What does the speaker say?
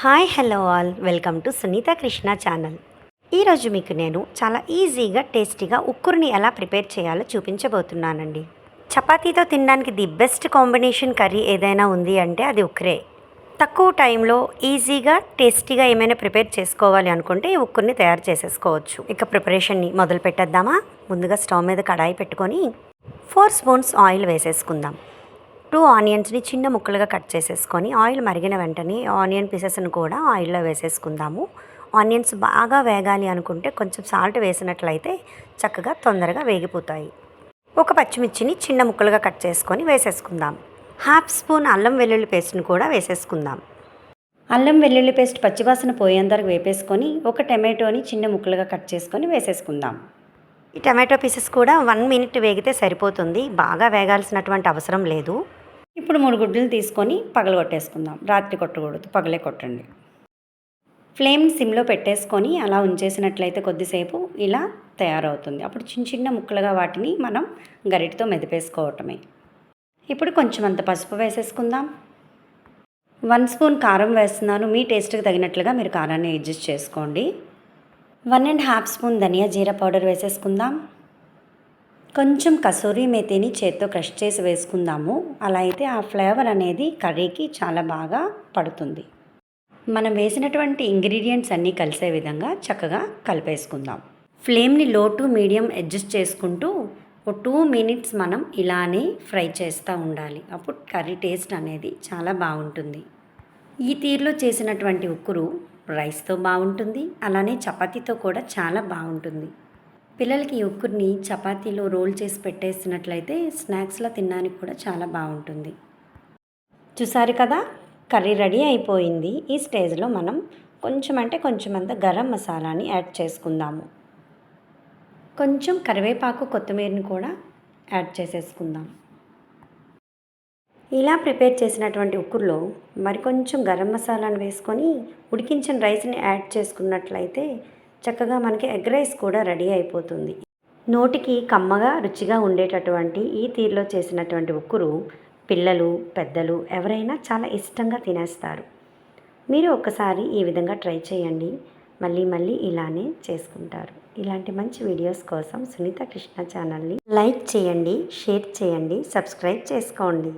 Hi hello all welcome to Sunitha Krishna channel. ఈరోజు మీకు నేను చాలా ఈజీగా టేస్టీగా ఉక్కురుని ఎలా ప్రిపేర్ చేయాలో చూపించబోతున్నానండి. చపాతీతో తినడానికి ది బెస్ట్ కాంబినేషన్ కర్రీ ఏదైనా ఉంది అంటే అది ఉక్కురే. తక్కువ టైంలో ఈజీగా టేస్టీగా ఏమైనా ప్రిపేర్ చేసుకోవాలి అనుకుంటే ఈ ఉక్కురుని తయారు చేసేసుకోవచ్చు. ఇక ప్రిపరేషన్ని మొదలు పెట్టేద్దామా. ముందుగా స్టవ్ మీద కడాయి పెట్టుకొని 4 స్పూన్స్ ఆయిల్ వేసేసుకుందాం. 2 ఆనియన్స్ని చిన్న ముక్కలుగా కట్ చేసేసుకొని ఆయిల్ మరిగిన వెంటనే ఆనియన్ పీసెస్ని కూడా ఆయిల్లో వేసేసుకుందాము. ఆనియన్స్ బాగా వేగాలి అనుకుంటే కొంచెం సాల్ట్ వేసినట్లయితే చక్కగా తొందరగా వేగిపోతాయి. ఒక పచ్చిమిర్చిని చిన్న ముక్కలుగా కట్ చేసుకొని వేసేసుకుందాం. 1/2 స్పూన్ అల్లం వెల్లుల్లి పేస్ట్ని కూడా వేసేసుకుందాం. అల్లం వెల్లుల్లి పేస్ట్ పచ్చివాసన పోయేంతవరకు వేపేసుకొని ఒక టమాటోని చిన్న ముక్కలుగా కట్ చేసుకొని వేసేసుకుందాం. ఈ టమాటో పీసెస్ కూడా 1 మినిట్ వేగితే సరిపోతుంది. బాగా వేగాల్సినటువంటి అవసరం లేదు. ఇప్పుడు 3 గుడ్లు తీసుకొని పగలగొట్టేసుకుందాం. రాత్రి కొట్టకూడదు, పగలే కొట్టండి. ఫ్లేమ్ సిమ్లో పెట్టేసుకొని అలా ఉంచేసినట్లయితే కొద్దిసేపు ఇలా తయారవుతుంది. అప్పుడు చిన్న చిన్న ముక్కలుగా వాటిని మనం గరిటతో మెదిపేసుకోవటమే. ఇప్పుడు కొంచెం అంత పసుపు వేసేసుకుందాం. 1 స్పూన్ కారం వేస్తున్నాను. మీ టేస్ట్కి తగినట్లుగా మీరు కారాన్ని అడ్జస్ట్ చేసుకోండి. 1.5 స్పూన్ ధనియా జీరా పౌడర్ వేసేసుకుందాం. కొంచెం కసూరి మేతిని చేత్తో క్రష్ చేసి వేసుకుందాము. అలా అయితే ఆ ఫ్లేవర్ అనేది కర్రీకి చాలా బాగా పడుతుంది. మనం వేసినటువంటి ఇంగ్రీడియంట్స్ అన్నీ కలిసే విధంగా చక్కగా కలిపేసుకుందాం. ఫ్లేమ్ని లో టు మీడియం అడ్జస్ట్ చేసుకుంటూ ఒక 2 మినిట్స్ మనం ఇలానే ఫ్రై చేస్తూ ఉండాలి. అప్పుడు కర్రీ టేస్ట్ అనేది చాలా బాగుంటుంది. ఈ తీరులో చేసినటువంటి ఉక్కురు రైస్తో బాగుంటుంది, అలానే చపాతీతో కూడా చాలా బాగుంటుంది. పిల్లలకి ఈ ఉక్కుర్ని చపాతీలో రోల్ చేసి పెట్టేసినట్లయితే స్నాక్స్లో తినడానికి కూడా చాలా బాగుంటుంది. చూసారు కదా, కర్రీ రెడీ అయిపోయింది. ఈ స్టేజ్లో మనం కొంచెం అంత గరం మసాలాని యాడ్ చేసుకుందాము. కొంచెం కరివేపాకు కొత్తిమీరని కూడా యాడ్ చేసేసుకుందాం. ఇలా ప్రిపేర్ చేసినటువంటి ఉక్కుర్లో మరికొంచెం గరం మసాలాను వేసుకొని ఉడికించిన రైస్ని యాడ్ చేసుకున్నట్లయితే చక్కగా మనకి ఎగ్ రైస్ కూడా రెడీ అయిపోతుంది. నోటికి కమ్మగా రుచిగా ఉండేటటువంటి ఈ తీరులో చేసినటువంటి ఉక్కురు పిల్లలు పెద్దలు ఎవరైనా చాలా ఇష్టంగా తినేస్తారు. మీరు ఒక్కసారి ఈ విధంగా ట్రై చేయండి. మళ్ళీ ఇలానే చేసుకుంటారు. ఇలాంటి మంచి వీడియోస్ కోసం సునీత కృష్ణ ఛానల్ని లైక్ చేయండి, షేర్ చేయండి, సబ్స్క్రైబ్ చేసుకోండి.